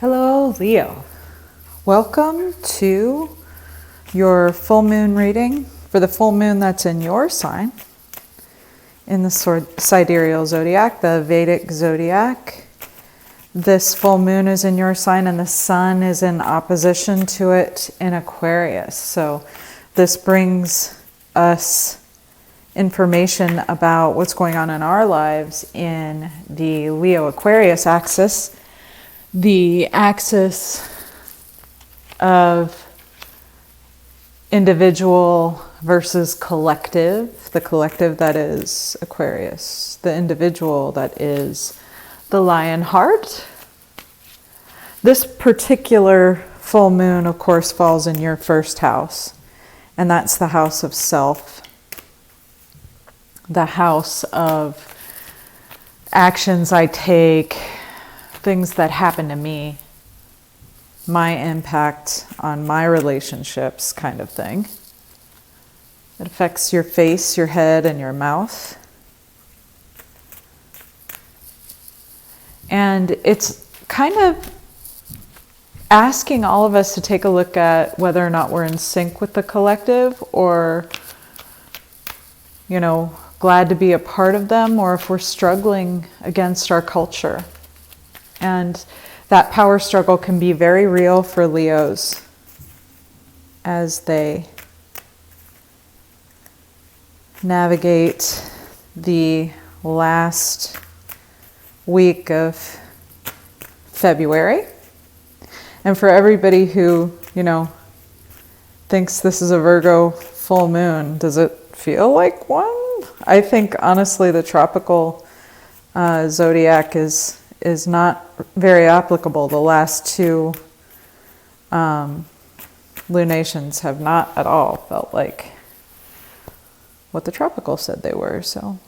Hello, Leo. Welcome to your full moon reading for the full moon that's in your sign in the Sidereal zodiac, the Vedic zodiac. This full moon is in your sign and the sun is in opposition to it in Aquarius. So this brings us information about what's going on in our lives in the Leo-Aquarius axis. The axis of individual versus collective, the collective that is Aquarius, the individual that is the lion heart. This particular full moon, of course, falls in your first house, and that's the house of self, the house of actions I take, things that happen to me, my impact on my relationships kind of thing. It affects your face, your head, and your mouth. And it's kind of asking all of us to take a look at whether or not we're in sync with the collective, or, glad to be a part of them, or if we're struggling against our culture. And that power struggle can be very real for Leos as they navigate the last week of February. And for everybody who, thinks this is a Virgo full moon, does it feel like one? I think, honestly, the tropical zodiac is not very applicable. The last two lunations have not at all felt like what the tropical said they were. So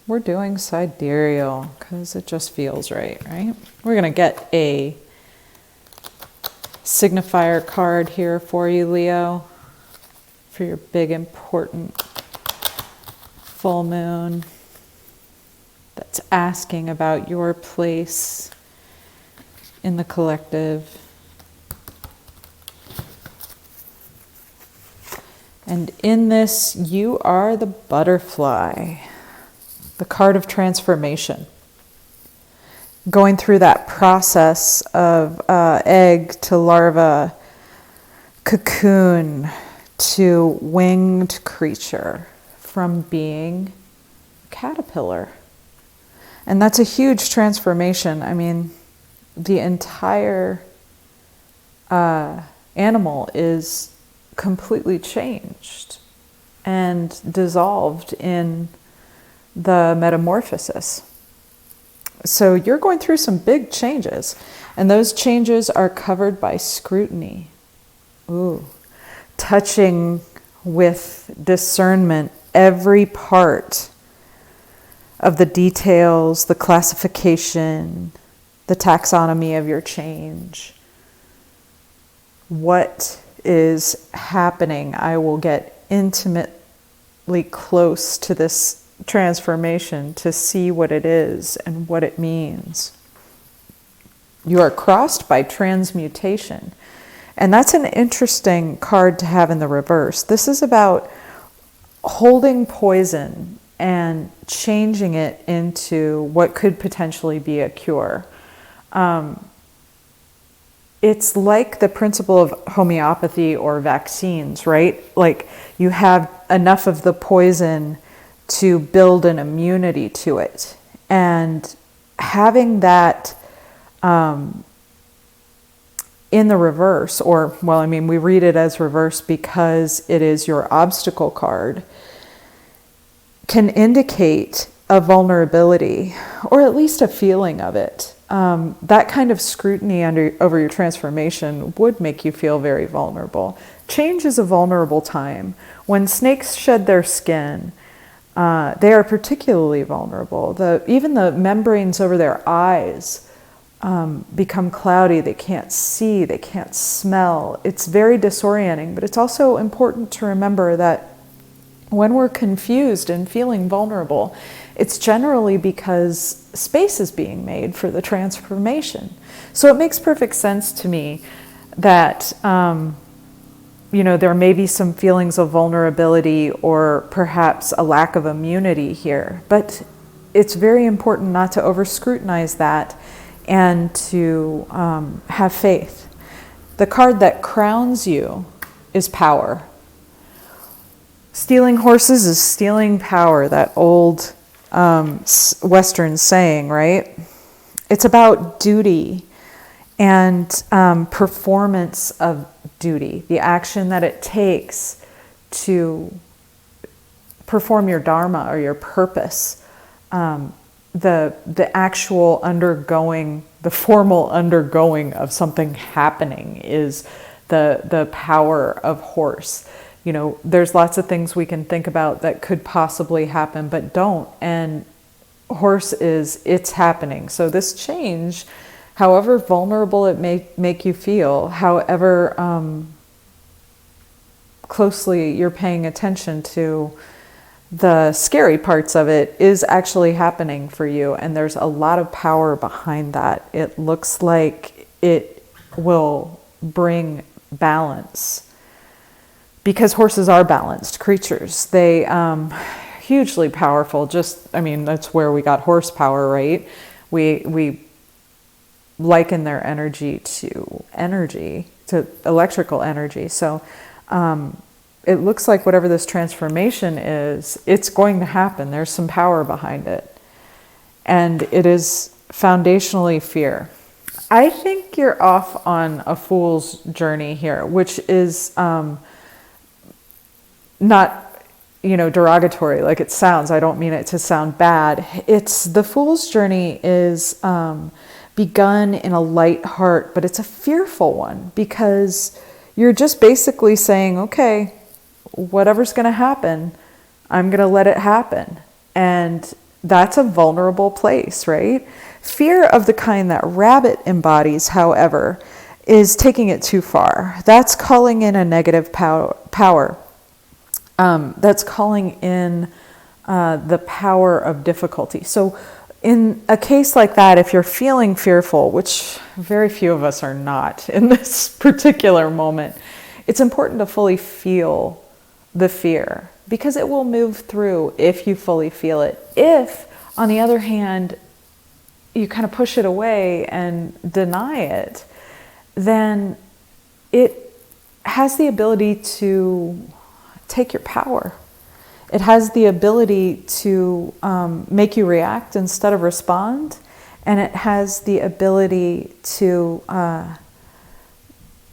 we're doing sidereal because it just feels right? We're going to get a signifier card here for you, Leo, for your big, important full moon that's asking about your place in the collective. And in this, you are the butterfly, the card of transformation. Going through that process of egg to larva, cocoon to winged creature, from being a caterpillar. And that's a huge transformation. I mean, the entire animal is completely changed and dissolved in the metamorphosis. So you're going through some big changes, and those changes are covered by scrutiny. Touching with discernment every part of the details, the classification, the taxonomy of your change. What is happening? I will get intimately close to this transformation to see what it is and what it means. You are crossed by transmutation. And that's an interesting card to have in the reverse. This is about holding poison and changing it into what could potentially be a cure. It's like the principle of homeopathy or vaccines, right? Like you have enough of the poison to build an immunity to it. And having that in the reverse, we read it as reverse because it is your obstacle card, can indicate a vulnerability, or at least a feeling of it. That kind of scrutiny over your transformation would make you feel very vulnerable. Change is a vulnerable time. When snakes shed their skin, they are particularly vulnerable. Even the membranes over their eyes become cloudy. They can't see, they can't smell. It's very disorienting, but it's also important to remember that when we're confused and feeling vulnerable, it's generally because space is being made for the transformation. So it makes perfect sense to me that, there may be some feelings of vulnerability or perhaps a lack of immunity here. But it's very important not to over-scrutinize that and to have faith. The card that crowns you is power. Stealing horses is stealing power, that old Western saying, right? It's about duty and performance of duty, the action that it takes to perform your dharma or your purpose. The actual undergoing, the formal undergoing of something happening is the power of horse. There's lots of things we can think about that could possibly happen, but don't. And horse it's happening. So this change, however vulnerable it may make you feel, however closely you're paying attention to the scary parts of it, is actually happening for you. And there's a lot of power behind that. It looks like it will bring balance, because horses are balanced creatures. They hugely powerful. That's where we got horsepower, right? We liken their energy to electrical energy. So it looks like whatever this transformation is, it's going to happen. There's some power behind it. And it is foundationally fear. I think you're off on a fool's journey here, which is not, derogatory like it sounds. I don't mean it to sound bad. The fool's journey is begun in a light heart, but it's a fearful one, because you're just basically saying, okay, whatever's going to happen, I'm going to let it happen. And that's a vulnerable place, right? Fear of the kind that rabbit embodies, however, is taking it too far. That's calling in a negative power. That's calling in the power of difficulty. So in a case like that, if you're feeling fearful, which very few of us are not in this particular moment, it's important to fully feel the fear, because it will move through if you fully feel it. If, on the other hand, you kind of push it away and deny it, then it has the ability to take your power. It has the ability to make you react instead of respond. And it has the ability to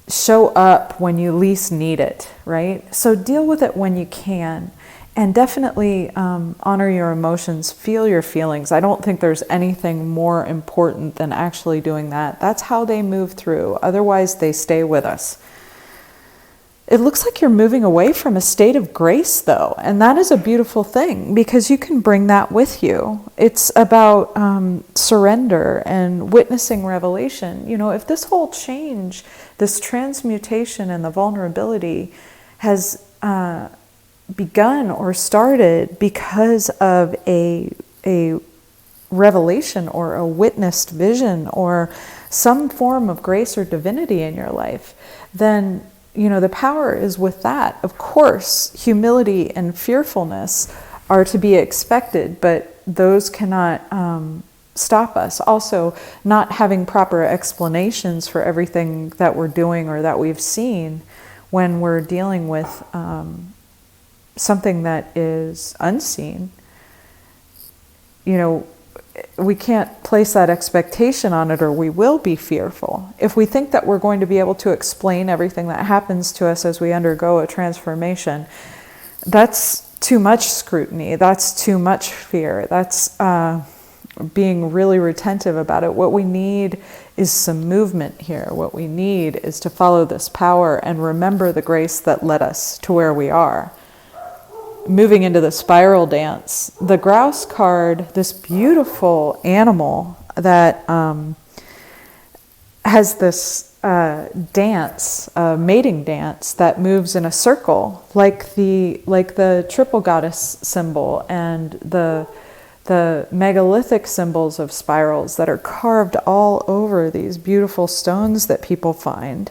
show up when you least need it, right? So deal with it when you can. And definitely honor your emotions, feel your feelings. I don't think there's anything more important than actually doing that. That's how they move through. Otherwise, they stay with us. It looks like you're moving away from a state of grace, though, and that is a beautiful thing, because you can bring that with you. It's about surrender and witnessing revelation. If this whole change, this transmutation and the vulnerability has begun or started because of a revelation or a witnessed vision or some form of grace or divinity in your life, then the power is with that. Of course, humility and fearfulness are to be expected, but those cannot stop us. Also, not having proper explanations for everything that we're doing or that we've seen when we're dealing with something that is unseen. We can't place that expectation on it, or we will be fearful. If we think that we're going to be able to explain everything that happens to us as we undergo a transformation, that's too much scrutiny. That's too much fear. That's being really retentive about it. What we need is some movement here. What we need is to follow this power and remember the grace that led us to where we are. Moving into the spiral dance, the grouse card, this beautiful animal that has this dance, mating dance that moves in a circle, like the triple goddess symbol and the the megalithic symbols of spirals that are carved all over these beautiful stones that people find.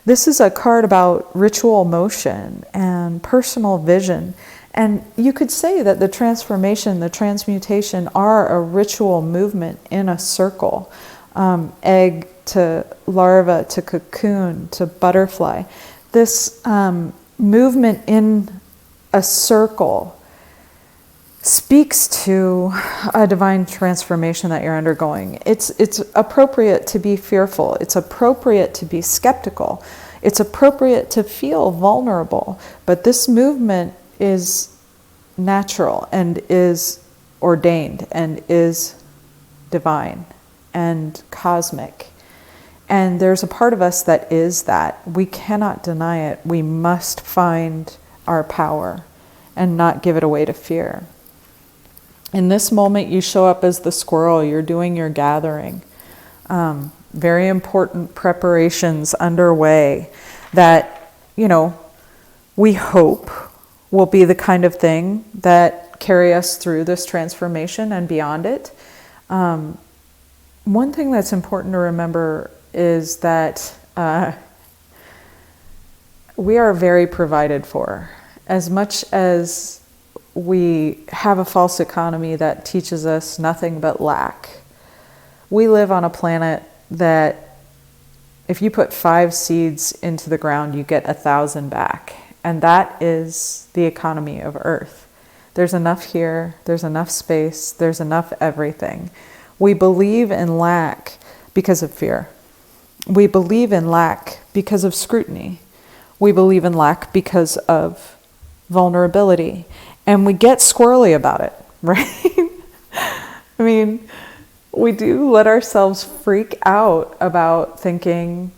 This is a card about ritual motion and personal vision. And you could say that the transformation, the transmutation are a ritual movement in a circle. Egg to larva to cocoon to butterfly. This movement in a circle speaks to a divine transformation that you're undergoing. It's appropriate to be fearful. It's appropriate to be skeptical. It's appropriate to feel vulnerable. But this movement is natural and is ordained and is divine and cosmic. And there's a part of us that is that. We cannot deny it. We must find our power and not give it away to fear. In this moment, you show up as the squirrel. You're doing your gathering. Very important preparations underway that, we hope will be the kind of thing that carry us through this transformation and beyond it. One thing that's important to remember is that we are very provided for. As much as we have a false economy that teaches us nothing but lack, we live on a planet that if you put 5 seeds into the ground, you get 1,000 back. And that is the economy of Earth. There's enough here, there's enough space, there's enough everything. We believe in lack because of fear. We believe in lack because of scrutiny. We believe in lack because of vulnerability. And we get squirrely about it, right? I mean, we do let ourselves freak out about thinking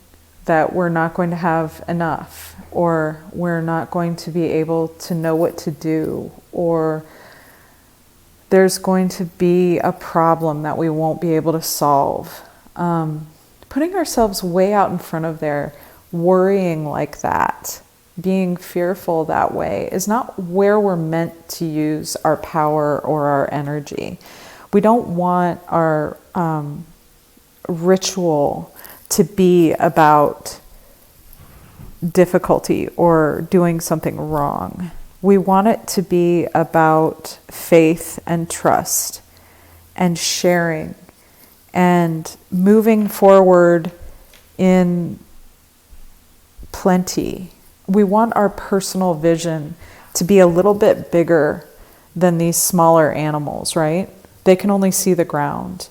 that we're not going to have enough, or we're not going to be able to know what to do, or there's going to be a problem that we won't be able to solve. Putting ourselves way out in front of there, worrying like that, being fearful that way is not where we're meant to use our power or our energy. We don't want our ritual to be about difficulty or doing something wrong. We want it to be about faith and trust and sharing and moving forward in plenty. We want our personal vision to be a little bit bigger than these smaller animals, right? They can only see the ground.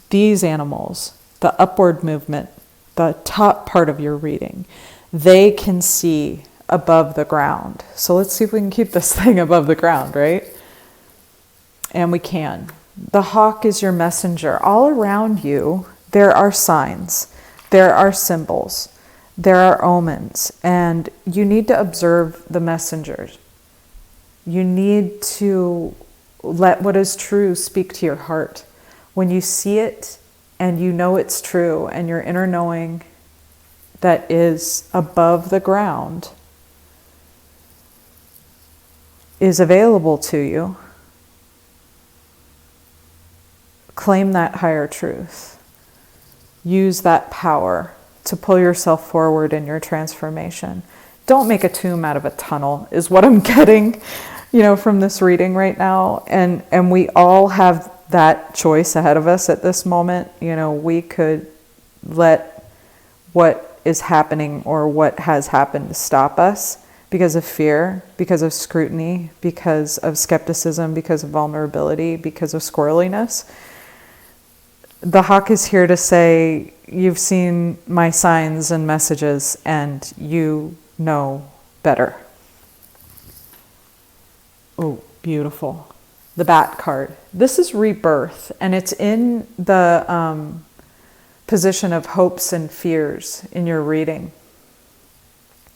These animals, the upward movement, the top part of your reading, they can see above the ground. So let's see if we can keep this thing above the ground, right? And we can. The hawk is your messenger. All around you, there are signs, there are symbols, there are omens, and you need to observe the messengers. You need to let what is true speak to your heart. When you see it and you know it's true, and your inner knowing that is above the ground is available to you, claim that higher truth. Use that power to pull yourself forward in your transformation. Don't make a tomb out of a tunnel is what I'm getting, from this reading right now. And we all have that choice ahead of us at this moment. We could let what is happening or what has happened stop us because of fear, because of scrutiny, because of skepticism, because of vulnerability, because of squirreliness. The hawk is here to say, you've seen my signs and messages and you know better. Oh, beautiful. The bat card. This is rebirth, and it's in the position of hopes and fears in your reading.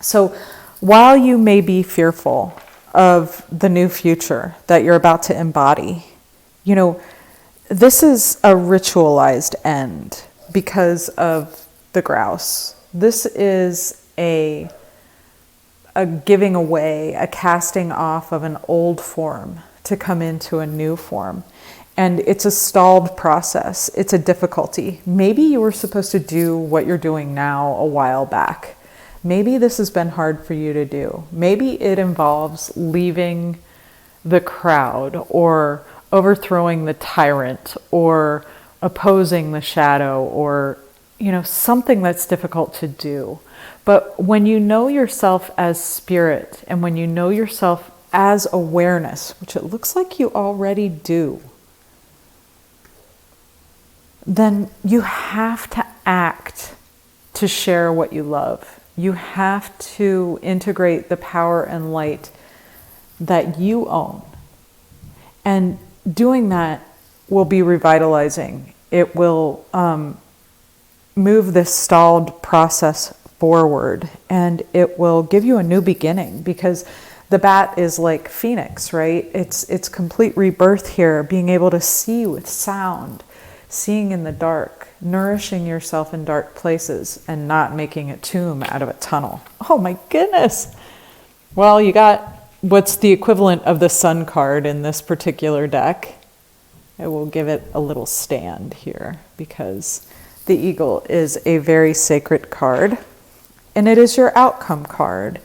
So while you may be fearful of the new future that you're about to embody, this is a ritualized end because of the grouse. This is a giving away, a casting off of an old form to come into a new form. And it's a stalled process. It's a difficulty. Maybe you were supposed to do what you're doing now a while back. Maybe this has been hard for you to do. Maybe it involves leaving the crowd, or overthrowing the tyrant, or opposing the shadow, or something that's difficult to do. But when you know yourself as spirit, and when you know yourself as awareness, which it looks like you already do, then you have to act to share what you love. You have to integrate the power and light that you own. And doing that will be revitalizing. It will move this stalled process forward, and it will give you a new beginning, because the bat is like Phoenix, right? It's complete rebirth here, being able to see with sound, seeing in the dark, nourishing yourself in dark places, and not making a tomb out of a tunnel. Oh my goodness. Well, you got what's the equivalent of the sun card in this particular deck. I will give it a little stand here, because the eagle is a very sacred card, and it is your outcome card.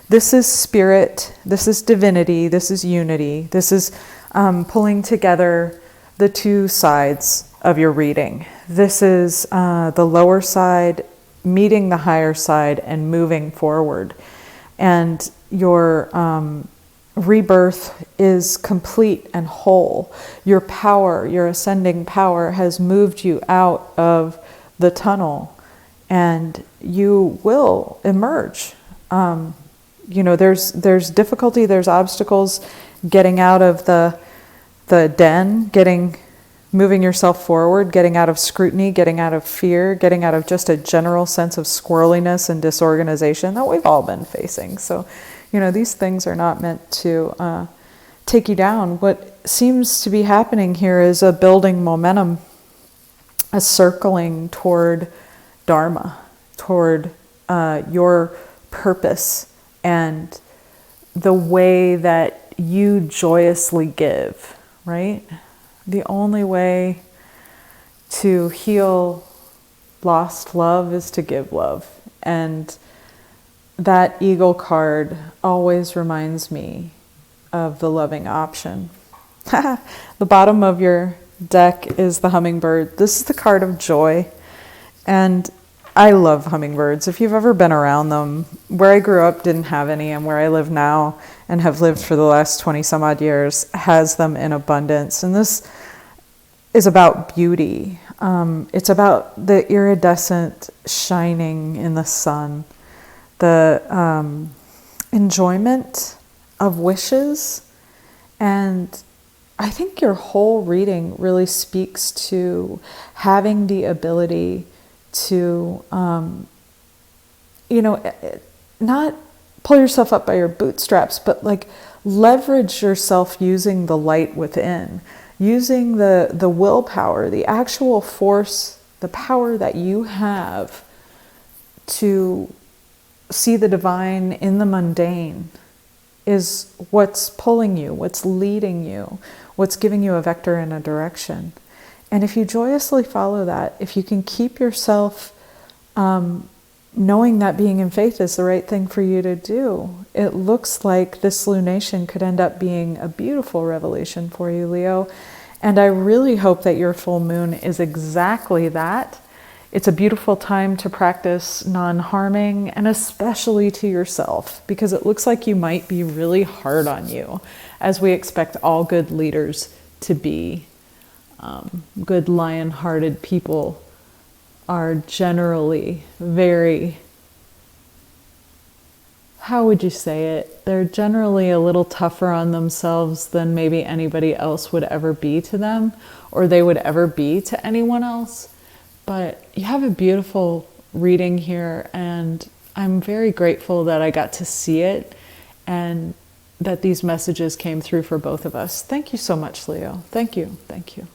This is spirit, this is divinity, this is unity, this is pulling together the two sides of your reading. This is the lower side meeting the higher side and moving forward. And your rebirth is complete and whole. Your power, your ascending power, has moved you out of the tunnel, and you will emerge. There's difficulty, there's obstacles getting out of the den, moving yourself forward, getting out of scrutiny, getting out of fear, getting out of just a general sense of squirreliness and disorganization that we've all been facing. So, these things are not meant to take you down. What seems to be happening here is a building momentum, a circling toward Dharma, toward your purpose, and the way that you joyously give, right? The only way to heal lost love is to give love. And that eagle card always reminds me of the loving option. The bottom of your deck is the hummingbird. This is the card of joy. And I love hummingbirds. If you've ever been around them, where I grew up didn't have any, and where I live now and have lived for the last 20 some odd years has them in abundance. And this is about beauty. It's about the iridescent shining in the sun, the enjoyment of wishes. And I think your whole reading really speaks to having the ability to, not pull yourself up by your bootstraps, but like leverage yourself using the light within, using the willpower, the actual force, the power that you have to see the divine in the mundane is what's pulling you, what's leading you, what's giving you a vector and a direction. And if you joyously follow that, if you can keep yourself knowing that being in faith is the right thing for you to do, it looks like this lunation could end up being a beautiful revelation for you, Leo. And I really hope that your full moon is exactly that. It's a beautiful time to practice non-harming, and especially to yourself, because it looks like you might be really hard on you, as we expect all good leaders to be. Good lion-hearted people are generally very, how would you say it? They're generally a little tougher on themselves than maybe anybody else would ever be to them, or they would ever be to anyone else. But you have a beautiful reading here, and I'm very grateful that I got to see it and that these messages came through for both of us. Thank you so much, Leo. Thank you. Thank you.